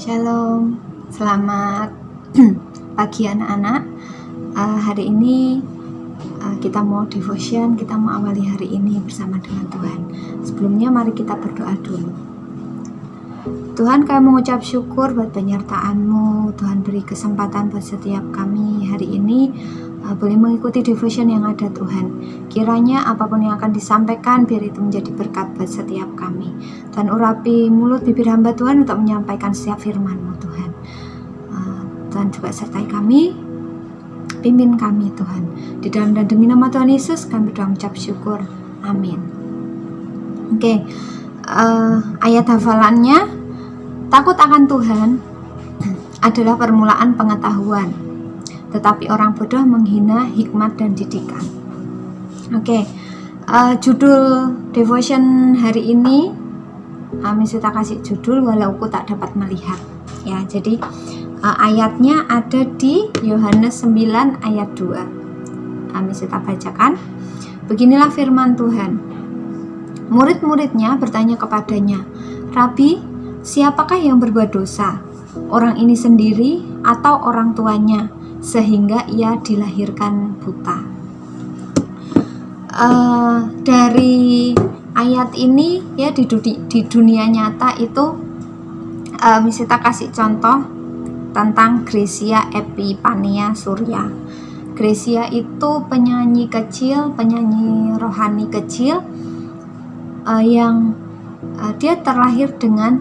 Shalom, selamat pagi anak-anak. Hari ini kita mau devotion, kita mau awali hari ini bersama dengan Tuhan. Sebelumnya mari kita berdoa dulu. Tuhan, kami mengucap syukur buat penyertaan-Mu. Tuhan beri kesempatan buat setiap kami hari ini boleh mengikuti devotion yang ada Tuhan. Kiranya apapun yang akan disampaikan biar itu menjadi berkat buat setiap kami. Tuhan urapi mulut bibir hamba Tuhan untuk menyampaikan setiap firman-Mu Tuhan. Tuhan juga sertai kami, pimpin kami Tuhan. Di dalam dan demi nama Tuhan Yesus kami berdoa mengucap syukur. Amin. Oke, ayat hafalannya, takut akan Tuhan adalah permulaan pengetahuan, tetapi orang bodoh menghina hikmat dan didikan. Oke, judul devotion hari ini, kita kasih judul walau ku tak dapat melihat. Ya, jadi ayatnya ada di Yohanes 9 ayat 2. Kita bacakan. Beginilah firman Tuhan. Murid-muridnya bertanya kepadanya, Rabi, siapakah yang berbuat dosa? Orang ini sendiri atau orang tuanya, sehingga ia dilahirkan buta? Dari ayat ini ya, di dunia nyata itu kita kasih contoh tentang Gracia Epifania Surya. Gracia itu penyanyi kecil, penyanyi rohani kecil yang dia terlahir dengan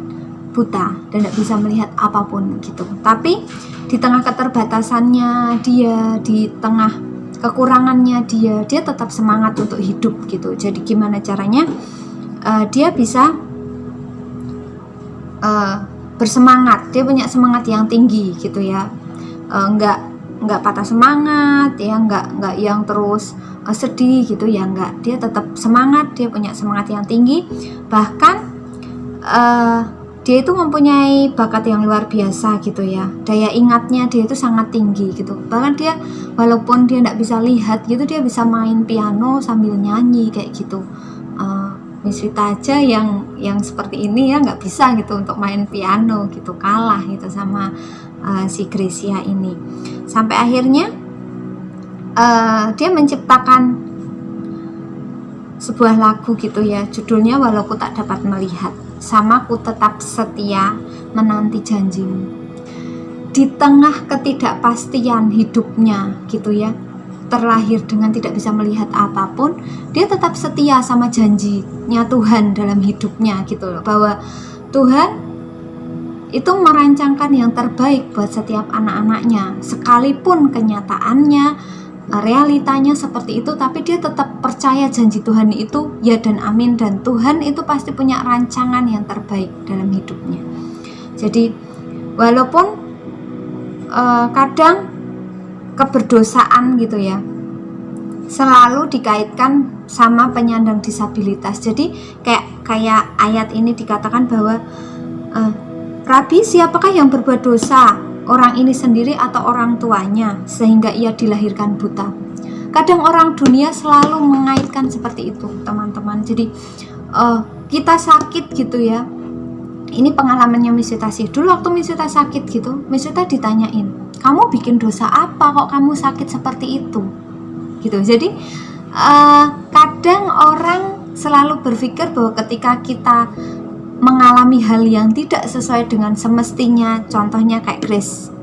buta dan tidak bisa melihat apapun gitu. Tapi di tengah keterbatasannya dia, di tengah kekurangannya dia tetap semangat untuk hidup gitu. Jadi gimana caranya dia bisa bersemangat? Dia punya semangat yang tinggi gitu ya. Enggak patah semangat ya, enggak yang terus sedih gitu ya, enggak. Dia tetap semangat, dia punya semangat yang tinggi. Bahkan dia itu mempunyai bakat yang luar biasa gitu ya. Daya ingatnya dia itu sangat tinggi gitu. Bahkan dia walaupun dia tidak bisa lihat gitu, dia bisa main piano sambil nyanyi kayak gitu. Miss Vita aja yang seperti ini ya nggak bisa gitu untuk main piano gitu, kalah gitu sama si Gracia ini. Sampai akhirnya dia menciptakan sebuah lagu gitu ya, judulnya Walau Ku Tak Dapat Melihat, sama ku tetap setia menanti janjimu. Di tengah ketidakpastian hidupnya gitu ya, terlahir dengan tidak bisa melihat apapun, dia tetap setia sama janjinya Tuhan dalam hidupnya gitu loh, bahwa Tuhan itu merancangkan yang terbaik buat setiap anak-anaknya, sekalipun kenyataannya realitanya seperti itu, tapi dia tetap percaya janji Tuhan itu ya dan amin, dan Tuhan itu pasti punya rancangan yang terbaik dalam hidupnya. Jadi walaupun kadang keberdosaan gitu ya selalu dikaitkan sama penyandang disabilitas. Jadi kayak ayat ini dikatakan bahwa Rabi, siapakah yang berbuat dosa? Orang ini sendiri atau orang tuanya, sehingga ia dilahirkan buta? Kadang orang dunia selalu mengaitkan seperti itu, teman-teman. Jadi kita sakit gitu ya. Ini pengalamannya Miss Vita sih. Dulu waktu Miss Vita sakit gitu, Miss Vita ditanyain, kamu bikin dosa apa kok kamu sakit seperti itu? Gitu. Jadi kadang orang selalu berpikir bahwa ketika kita mengalami hal yang tidak sesuai dengan semestinya, contohnya kayak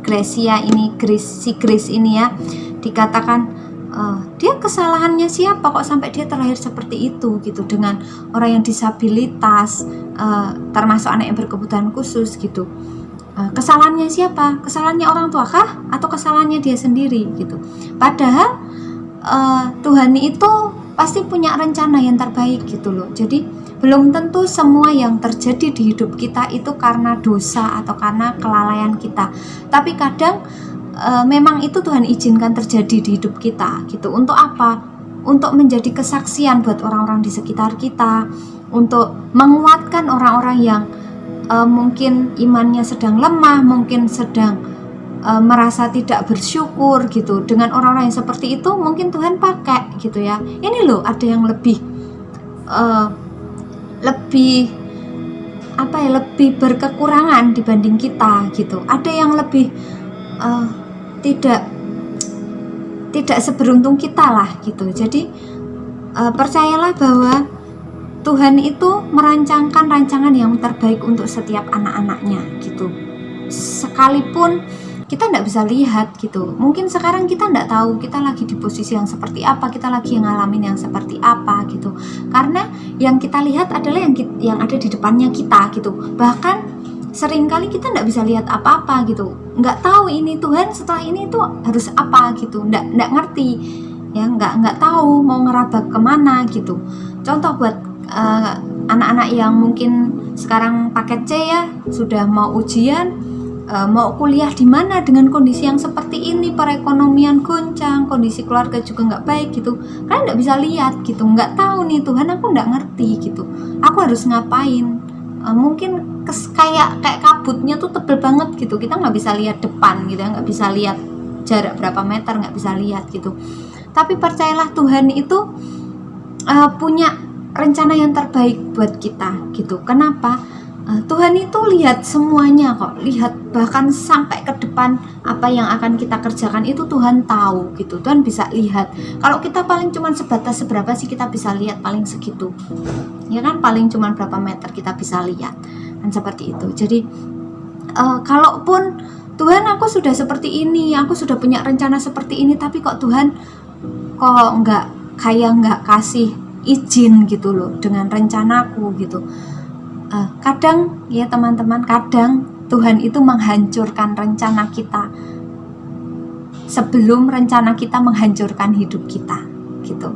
Gracia ini, si Grace ini ya, dikatakan dia kesalahannya siapa kok sampai dia terlahir seperti itu gitu, dengan orang yang disabilitas, termasuk anak yang berkebutuhan khusus gitu. Kesalahannya siapa? Kesalahannya orang tua kah? Atau kesalahannya dia sendiri gitu? Padahal Tuhan itu pasti punya rencana yang terbaik gitu loh. Jadi belum tentu semua yang terjadi di hidup kita itu karena dosa atau karena kelalaian kita. Tapi kadang memang itu Tuhan izinkan terjadi di hidup kita gitu. Untuk apa? Untuk menjadi kesaksian buat orang-orang di sekitar kita, untuk menguatkan orang-orang yang mungkin imannya sedang lemah, mungkin sedang merasa tidak bersyukur gitu. Dengan orang-orang yang seperti itu mungkin Tuhan pakai gitu ya. Ini loh ada yang lebih lebih berkekurangan dibanding kita gitu. Ada yang lebih tidak seberuntung kita lah gitu. Jadi percayalah bahwa Tuhan itu merancangkan rancangan yang terbaik untuk setiap anak-anaknya gitu. Sekalipun kita tidak bisa lihat gitu, mungkin sekarang kita tidak tahu kita lagi di posisi yang seperti apa, kita lagi ngalamin yang seperti apa gitu, karena yang kita lihat adalah yang ada di depannya kita gitu. Bahkan seringkali kita tidak bisa lihat apa-apa gitu, nggak tahu ini Tuhan setelah ini itu harus apa gitu, nggak ngerti ya, nggak tahu mau ngeraba kemana gitu. Contoh buat anak-anak yang mungkin sekarang paket C ya, sudah mau ujian, mau kuliah di mana dengan kondisi yang seperti ini, perekonomian goncang, kondisi keluarga juga nggak baik gitu, kalian nggak bisa lihat gitu, nggak tahu nih Tuhan, aku nggak ngerti gitu, aku harus ngapain. Mungkin kayak kabutnya tuh tebel banget gitu, kita nggak bisa lihat depan gitu, nggak bisa lihat jarak berapa meter, nggak bisa lihat gitu. Tapi percayalah Tuhan itu punya rencana yang terbaik buat kita gitu. Kenapa? Tuhan itu lihat semuanya kok, lihat bahkan sampai ke depan apa yang akan kita kerjakan itu Tuhan tahu gitu. Tuhan bisa lihat. Kalau kita paling cuman sebatas seberapa sih kita bisa lihat, paling segitu ya kan, paling cuman berapa meter kita bisa lihat kan, seperti itu. Jadi kalaupun Tuhan aku sudah seperti ini, aku sudah punya rencana seperti ini, tapi kok Tuhan kok nggak kasih izin gitu loh dengan rencanaku gitu. Kadang ya teman-teman, kadang Tuhan itu menghancurkan rencana kita sebelum rencana kita menghancurkan hidup kita gitu.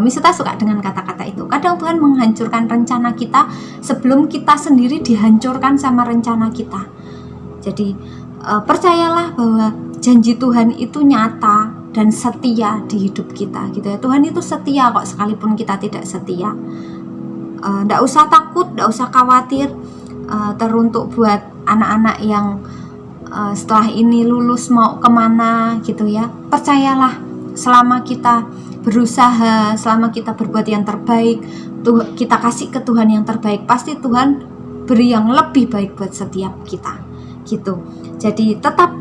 Misita suka dengan kata-kata itu. Kadang Tuhan menghancurkan rencana kita sebelum kita sendiri dihancurkan sama rencana kita. Jadi percayalah bahwa janji Tuhan itu nyata dan setia di hidup kita gitu ya. Tuhan itu setia kok, sekalipun kita tidak setia. Nggak usah takut, nggak usah khawatir. Teruntuk buat anak-anak yang setelah ini lulus mau kemana gitu ya, percayalah selama kita berusaha, selama kita berbuat yang terbaik, kita kasih ke Tuhan yang terbaik, pasti Tuhan beri yang lebih baik buat setiap kita gitu. Jadi tetap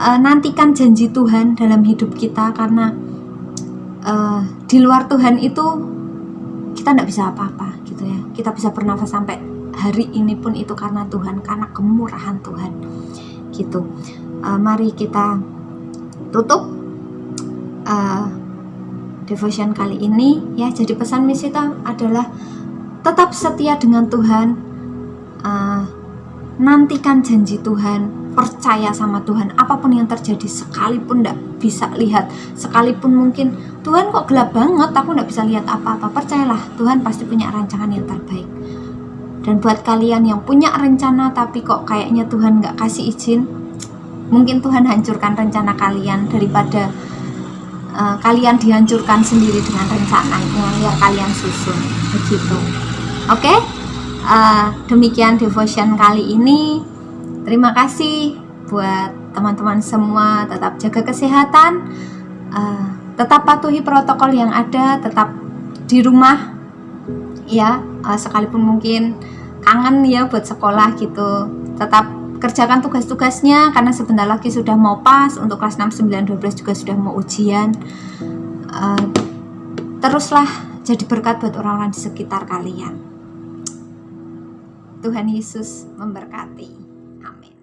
nantikan janji Tuhan dalam hidup kita, karena di luar Tuhan itu kita tidak bisa apa-apa gitu ya. Kita bisa bernafas sampai hari ini pun itu karena Tuhan, karena kemurahan Tuhan gitu. Mari kita tutup devotion kali ini ya. Jadi pesan Misita adalah tetap setia dengan Tuhan, nantikan janji Tuhan, percaya sama Tuhan apapun yang terjadi, sekalipun tidak bisa lihat, sekalipun mungkin Tuhan kok gelap banget, aku tidak bisa lihat apa-apa, percayalah Tuhan pasti punya rancangan yang terbaik. Dan buat kalian yang punya rencana tapi kok kayaknya Tuhan nggak kasih izin, mungkin Tuhan hancurkan rencana kalian daripada kalian dihancurkan sendiri dengan rencananya yang kalian susun begitu. Oke? Demikian devotion kali ini. Terima kasih buat teman-teman semua. Tetap jaga kesehatan, tetap patuhi protokol yang ada, tetap di rumah ya, sekalipun mungkin kangen ya buat sekolah gitu. Tetap kerjakan tugas-tugasnya, karena sebentar lagi sudah mau PAS, untuk kelas 6, 9, 12 juga sudah mau ujian. Teruslah jadi berkat buat orang-orang di sekitar kalian. Tuhan Yesus memberkati. Amin.